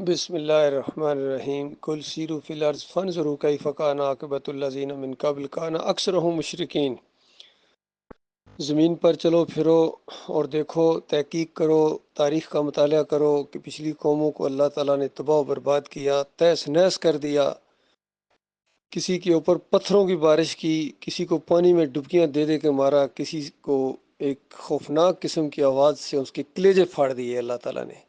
بسم اللہ الرحمن الرحیم کل سیروا فی الارض فانظروا کیف کان عاقبۃ الذین من قبل کان اکثرهم مشرکین۔ زمین پر چلو پھرو اور دیکھو، تحقیق کرو، تاریخ کا مطالعہ کرو کہ پچھلی قوموں کو اللہ تعالیٰ نے تباہ و برباد کیا، تہس نہس کر دیا، کسی کے اوپر پتھروں کی بارش کی، کسی کو پانی میں ڈبکیاں دے دے کے مارا، کسی کو ایک خوفناک قسم کی آواز سے اس کے کلیجے پھاڑ دیے اللہ تعالیٰ نے۔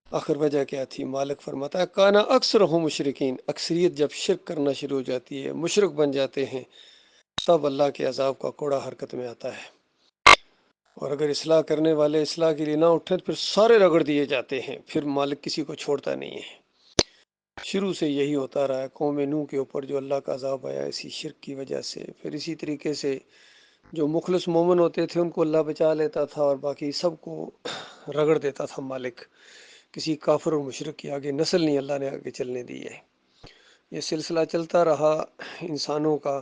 آخر وجہ کیا تھی؟ مالک فرماتا ہے کانا اکثر ہوں مشرقین، اکثریت جب شرک کرنا شروع ہو جاتی ہے، مشرک بن جاتے ہیں، تب اللہ کے عذاب کا کوڑا حرکت میں آتا ہے۔ اور اگر اصلاح کرنے والے اصلاح کے لیے نہ اٹھیں تو پھر سارے رگڑ دیے جاتے ہیں، پھر مالک کسی کو چھوڑتا نہیں ہے۔ شروع سے یہی ہوتا رہا ہے، قوم نوح کے اوپر جو اللہ کا عذاب آیا اسی شرک کی وجہ سے، پھر اسی طریقے سے جو مخلص مومن ہوتے تھے ان کو اللہ بچا لیتا تھا اور باقی سب کو رگڑ دیتا تھا مالک۔ کسی کافر اور مشرک کی آگے نسل نہیں اللہ نے آگے چلنے دی ہے۔ یہ سلسلہ چلتا رہا انسانوں کا،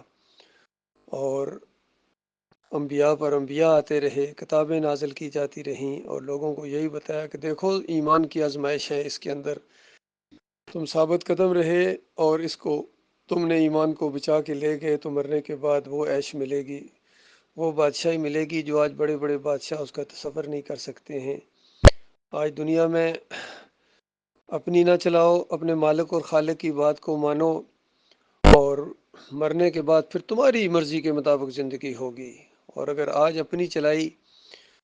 اور انبیاء پر انبیاء آتے رہے، کتابیں نازل کی جاتی رہیں اور لوگوں کو یہی بتایا کہ دیکھو ایمان کی آزمائش ہے، اس کے اندر تم ثابت قدم رہے اور اس کو تم نے ایمان کو بچا کے لے گئے تو مرنے کے بعد وہ عیش ملے گی، وہ بادشاہی ملے گی جو آج بڑے بڑے بادشاہ اس کا تصور نہیں کر سکتے ہیں۔ آج دنیا میں اپنی نہ چلاؤ، اپنے مالک اور خالق کی بات کو مانو، اور مرنے کے بعد پھر تمہاری مرضی کے مطابق زندگی ہوگی۔ اور اگر آج اپنی چلائی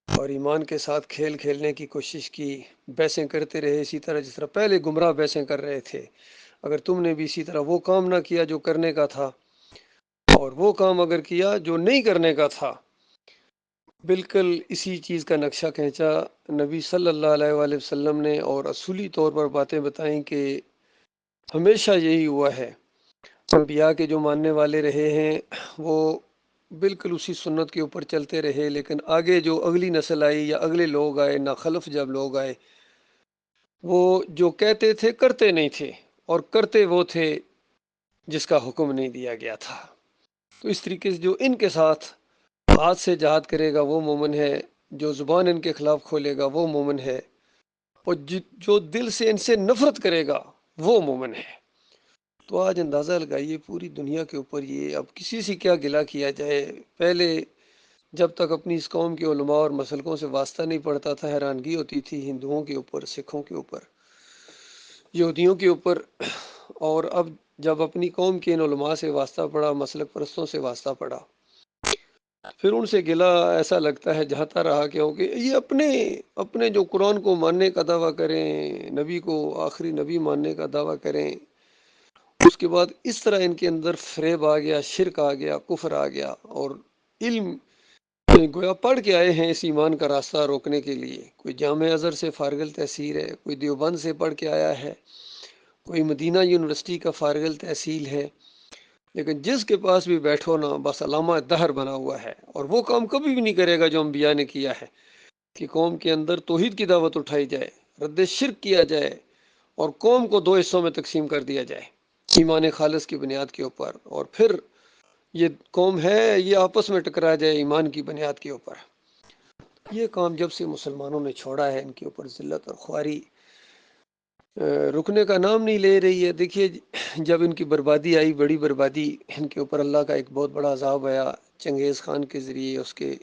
اور ایمان کے ساتھ کھیل کھیلنے کی کوشش کی، بحثیں کرتے رہے اسی طرح جس طرح پہلے گمراہ بحثیں کر رہے تھے، اگر تم نے بھی اسی طرح وہ کام نہ کیا جو کرنے کا تھا، اور وہ کام اگر کیا جو نہیں کرنے کا تھا، بالکل اسی چیز کا نقشہ کھینچا نبی صلی اللہ علیہ وآلہ وسلم نے، اور اصولی طور پر باتیں بتائیں کہ ہمیشہ یہی ہوا ہے۔ انبیاء کے جو ماننے والے رہے ہیں وہ بالکل اسی سنت کے اوپر چلتے رہے، لیکن آگے جو اگلی نسل آئی یا اگلے لوگ آئے، ناخلف جب لوگ آئے، وہ جو کہتے تھے کرتے نہیں تھے، اور کرتے وہ تھے جس کا حکم نہیں دیا گیا تھا۔ تو اس طریقے سے جو ان کے ساتھ ہاتھ سے جہاد کرے گا وہ مومن ہے، جو زبان ان کے خلاف کھولے گا وہ مومن ہے، اور جو دل سے ان سے نفرت کرے گا وہ مومن ہے۔ تو آج اندازہ لگائیے پوری دنیا کے اوپر یہ، اب کسی سے کیا گلہ کیا جائے۔ پہلے جب تک اپنی اس قوم کے علماء اور مسلکوں سے واسطہ نہیں پڑتا تھا، حیرانگی ہوتی تھی ہندوؤں کے اوپر، سکھوں کے اوپر، یہودیوں کے اوپر، اور اب جب اپنی قوم کے ان علماء سے واسطہ پڑا، مسلک پرستوں سے واسطہ پڑا، پھر ان سے گلہ ایسا لگتا ہے جاتا رہا، کیونکہ یہ اپنے جو قرآن کو ماننے کا دعویٰ کریں، نبی کو آخری نبی ماننے کا دعویٰ کریں، اس کے بعد اس طرح ان کے اندر فریب آ گیا، شرک آ گیا، کفر آ گیا، اور علم گویا پڑھ کے آئے ہیں اس ایمان کا راستہ روکنے کے لیے۔ کوئی جامع ازہر سے فارغ التحصیل ہے، کوئی دیوبند سے پڑھ کے آیا ہے، کوئی مدینہ یونیورسٹی کا فارغ التحصیل ہے، لیکن جس کے پاس بھی بیٹھو نا بس علامہ دہر بنا ہوا ہے، اور وہ کام کبھی بھی نہیں کرے گا جو انبیاء نے کیا ہے، کہ قوم کے اندر توحید کی دعوت اٹھائی جائے، رد شرک کیا جائے، اور قوم کو دو حصوں میں تقسیم کر دیا جائے ایمان خالص کی بنیاد کے اوپر، اور پھر یہ قوم ہے یہ آپس میں ٹکرا جائے ایمان کی بنیاد کے اوپر۔ یہ کام جب سے مسلمانوں نے چھوڑا ہے، ان کے اوپر ذلت اور خواری رکنے کا نام نہیں لے رہی ہے۔ دیکھیے جب ان کی بربادی آئی، بڑی بربادی، ان کے اوپر اللہ کا ایک بہت بڑا عذاب آیا چنگیز خان کے ذریعے، اس کے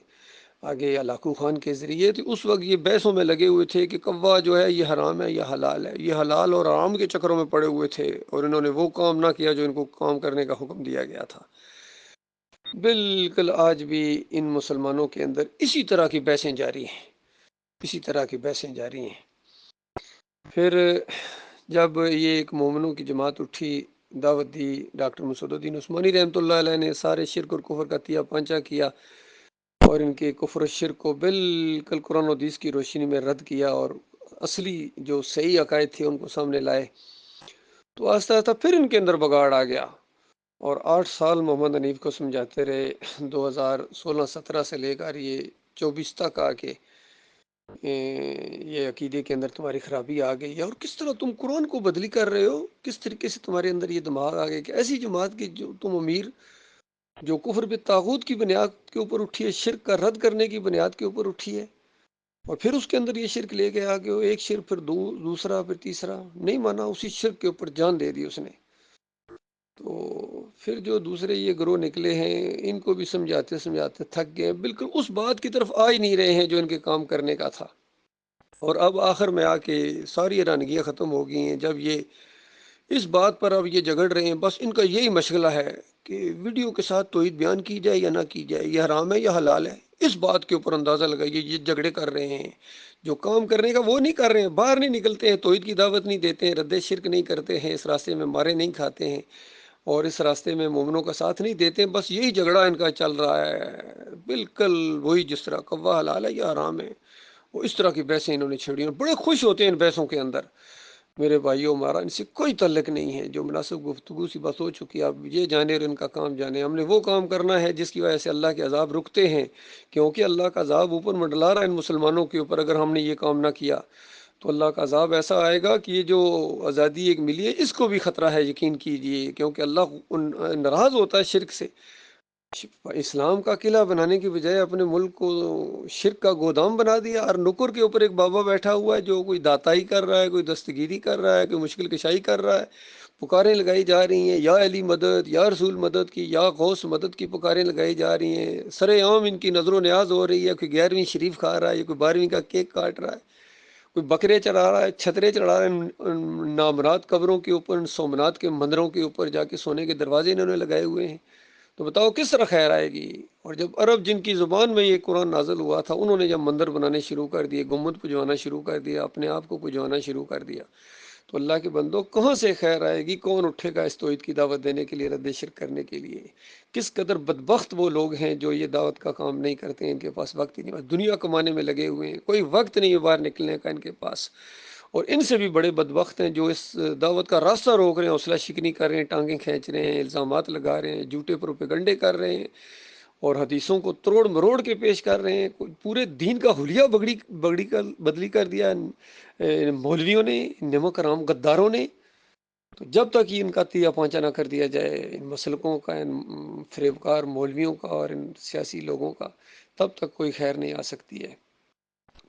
آگے ہلاکو خان کے ذریعے، تو اس وقت یہ بحثوں میں لگے ہوئے تھے کہ کوا جو ہے یہ حرام ہے یا حلال ہے، یہ حلال اور حرام کے چکروں میں پڑے ہوئے تھے، اور انہوں نے وہ کام نہ کیا جو ان کو کام کرنے کا حکم دیا گیا تھا۔ بالکل آج بھی ان مسلمانوں کے اندر اسی طرح کی بحثیں جاری ہیں، اسی طرح کی بحثیں جاری ہیں۔ پھر جب یہ ایک مومنوں کی جماعت اٹھی، دعوت دی، ڈاکٹر مسعود الدین عثمانی رحمۃ اللہ علیہ نے سارے شرک اور کفر کا تیا پانچا کیا، اور ان کے کفر و شرک کو بالکل قرآن و حدیث کی روشنی میں رد کیا، اور اصلی جو صحیح عقائد تھے ان کو سامنے لائے، تو آہستہ آہستہ پھر ان کے اندر بگاڑ آ گیا، اور 8 سال محمد حنیف کو سمجھاتے رہے، 2016-17 سے لے کر یہ 24 تک آ کے یہ عقیدے کے اندر تمہاری خرابی آ گئی ہے، اور کس طرح تم قرآن کو بدلی کر رہے ہو، کس طریقے سے تمہارے اندر یہ دماغ آ گیا کہ ایسی جماعت کی جو تم امیر، جو کفر بالطاغوت کی بنیاد کے اوپر اٹھی ہے، شرک کا رد کرنے کی بنیاد کے اوپر اٹھی ہے، اور پھر اس کے اندر یہ شرک لے کے آگے، وہ ایک شرک پھر دوسرا پھر تیسرا، نہیں مانا، اسی شرک کے اوپر جان دے دی اس نے۔ تو پھر جو دوسرے یہ گروہ نکلے ہیں، ان کو بھی سمجھاتے سمجھاتے تھک گئے، بالکل اس بات کی طرف آ ہی نہیں رہے ہیں جو ان کے کام کرنے کا تھا۔ اور اب آخر میں آ کے ساری حیرانگیاں ختم ہو گئی ہیں، جب یہ اس بات پر اب یہ جھگڑ رہے ہیں، بس ان کا یہی مشغلہ ہے کہ ویڈیو کے ساتھ توحید بیان کی جائے یا نہ کی جائے، یہ حرام ہے یا حلال ہے، اس بات کے اوپر اندازہ لگائیے یہ جھگڑے کر رہے ہیں۔ جو کام کرنے کا وہ نہیں کر رہے ہیں، باہر نہیں نکلتے ہیں، توحید کی دعوت نہیں دیتے ہیں، رد شرک نہیں کرتے ہیں، اس راستے میں مارے نہیں کھاتے ہیں، اور اس راستے میں مومنوں کا ساتھ نہیں دیتے ہیں، بس یہی جھگڑا ان کا چل رہا ہے، بالکل وہی جس طرح کوا حلال ہے یا حرام ہے، وہ اس طرح کی بحثیں انہوں نے چھیڑی ہیں، بڑے خوش ہوتے ہیں ان بحثوں کے اندر۔ میرے بھائیوں، ہمارا ان سے کوئی تعلق نہیں ہے، جو مناسب گفتگو سی بس ہو چکی، آپ یہ جانے اور ان کا کام جانے، ہم نے وہ کام کرنا ہے جس کی وجہ سے اللہ کے عذاب رکتے ہیں، کیونکہ اللہ کا عذاب اوپر منڈلا رہا ہے ان مسلمانوں کے اوپر، اگر ہم نے یہ کام نہ کیا تو اللہ کا عذاب ایسا آئے گا کہ یہ جو آزادی ایک ملی ہے اس کو بھی خطرہ ہے، یقین کیجئے، کیونکہ اللہ ناراض ہوتا ہے شرک سے۔ اسلام کا قلعہ بنانے کی بجائے اپنے ملک کو شرک کا گودام بنا دیا، اور نکر کے اوپر ایک بابا بیٹھا ہوا ہے جو کوئی داتائی کر رہا ہے، کوئی دستگیری کر رہا ہے، کوئی مشکل کشائی کر رہا ہے، پکاریں لگائی جا رہی ہیں، یا علی مدد، یا رسول مدد کی، یا غوث مدد کی پکاریں لگائی جا رہی ہیں، سر عام ان کی نظر و نیاز ہو رہی ہے، کوئی 11ویں شریف کھا رہا ہے، کوئی 12ویں کا کیک کاٹ رہا ہے، کوئی بکرے چڑھا رہا ہے، چھترے چڑھا رہا ہے، نامراد قبروں کے اوپر، سومنات کے مندروں کے اوپر جا کے سونے کے دروازے انہوں نے لگائے ہوئے ہیں۔ تو بتاؤ کس طرح خیر آئے گی؟ اور جب عرب جن کی زبان میں یہ قرآن نازل ہوا تھا، انہوں نے جب مندر بنانے شروع کر دیے، گنبد پجوانا شروع کر دیا، اپنے آپ کو پجوانا شروع کر دیا، تو اللہ کے بندوں کہاں سے خیر آئے گی؟ کون اٹھے گا اس توحید کی دعوت دینے کے لیے، رد شرک کرنے کے لیے؟ کس قدر بدبخت وہ لوگ ہیں جو یہ دعوت کا کام نہیں کرتے ہیں، ان کے پاس وقت ہی نہیں، بس دنیا کمانے میں لگے ہوئے ہیں، کوئی وقت نہیں ہے باہر نکلنے کا ان کے پاس۔ اور ان سے بھی بڑے بدبخت ہیں جو اس دعوت کا راستہ روک رہے ہیں، حوصلہ شکنی کر رہے ہیں، ٹانگیں کھینچ رہے ہیں، الزامات لگا رہے ہیں، جھوٹے پروپیگنڈے کر رہے ہیں، اور حدیثوں کو تروڑ مروڑ کے پیش کر رہے ہیں، پورے دین کا حلیہ بدلی کر دیا مولویوں نے، نمک حرام غداروں نے۔ تو جب تک یہ ان کا تیا پہنچا نہ کر دیا جائے، ان مسلکوں کا، ان فریبکار مولویوں کا اور ان سیاسی لوگوں کا، تب تک کوئی خیر نہیں آ سکتی ہے۔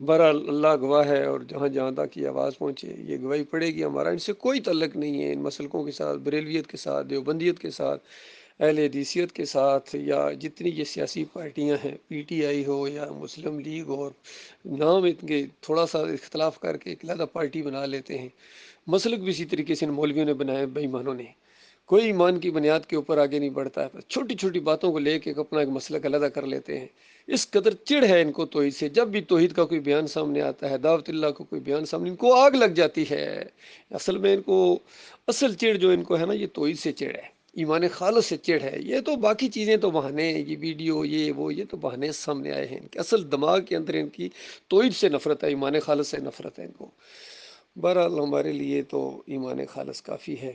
بہرحال اللہ گواہ ہے، اور جہاں جہاں تک یہ آواز پہنچے یہ گواہی پڑے گی، ہمارا ان سے کوئی تعلق نہیں ہے، ان مسلکوں کے ساتھ، بریلویت کے ساتھ، دیوبندیت کے ساتھ، اہل حدیثیت کے ساتھ، یا جتنی یہ سیاسی پارٹیاں ہیں، پی ٹی آئی ہو یا مسلم لیگ ہو، نام ان کے تھوڑا سا اختلاف کر کے ایک علیحدہ پارٹی بنا لیتے ہیں۔ مسلک بھی اسی طریقے سے ان مولویوں نے بنائے، بے ایمانوں نے، کوئی ایمان کی بنیاد کے اوپر آگے نہیں بڑھتا ہے، بس چھوٹی چھوٹی باتوں کو لے کے اپنا ایک مسلک علیحدہ کر لیتے ہیں۔ اس قدر چڑ ہے ان کو توحید سے، جب بھی توحید کا کوئی بیان سامنے آتا ہے، دعوت اللہ کو کوئی بیان سامنے، ان کو آگ لگ جاتی ہے۔ اصل میں ان کو اصل چڑ جو ان کو ہے نا، یہ توحید سے چڑ ہے، ایمان خالص سے چڑ ہے۔ یہ تو باقی چیزیں تو بہانے ہیں، یہ ویڈیو یہ وہ، یہ تو بہانے سامنے آئے ہیں، ان کے اصل دماغ کے اندر ان کی توحید سے نفرت ہے، ایمان خالص سے نفرت ہے ان کو۔ بہرحال ہمارے لیے تو ایمان خالص کافی ہے،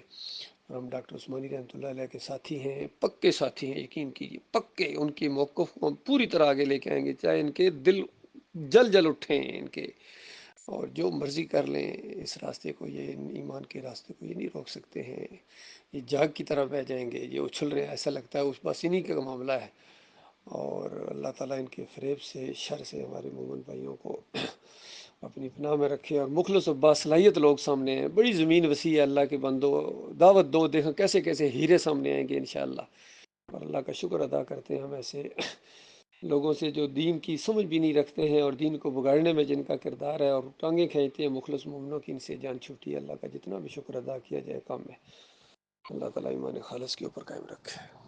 ہم ڈاکٹر عثمانی رحمۃ اللہ علیہ کے ساتھی ہیں، پکے ساتھی ہیں، یقین کیجیے پکے، ان کی موقف کو ہم پوری طرح آگے لے کے آئیں گے، چاہے ان کے دل جل جل اٹھیں ان کے، اور جو مرضی کر لیں، اس راستے کو، یہ ایمان کے راستے کو یہ نہیں روک سکتے ہیں، یہ جاگ کی طرح بہ جائیں گے، یہ اچھل رہے ہیں، ایسا لگتا ہے اس بس انہی کا معاملہ ہے۔ اور اللہ تعالیٰ ان کے فریب سے، شر سے ہمارے مومن بھائیوں کو اپنی پناہ میں رکھے، اور مخلص و باصلاحیت لوگ سامنے ہیں، بڑی زمین وسیع ہے، اللہ کے بندو دعوت دو، دیکھو کیسے کیسے ہیرے سامنے آئیں گے انشاءاللہ۔ اور اللہ کا شکر ادا کرتے ہیں ہم ایسے لوگوں سے جو دین کی سمجھ بھی نہیں رکھتے ہیں، اور دین کو بگاڑنے میں جن کا کردار ہے، اور ٹانگیں کھینچتے ہیں مخلص مومنوں کی، ان سے جان چھوٹی ہے۔ اللہ کا جتنا بھی شکر ادا کیا جائے کام میں، اللہ تعالیٰ ایمان خالص کے اوپر قائم رکھے۔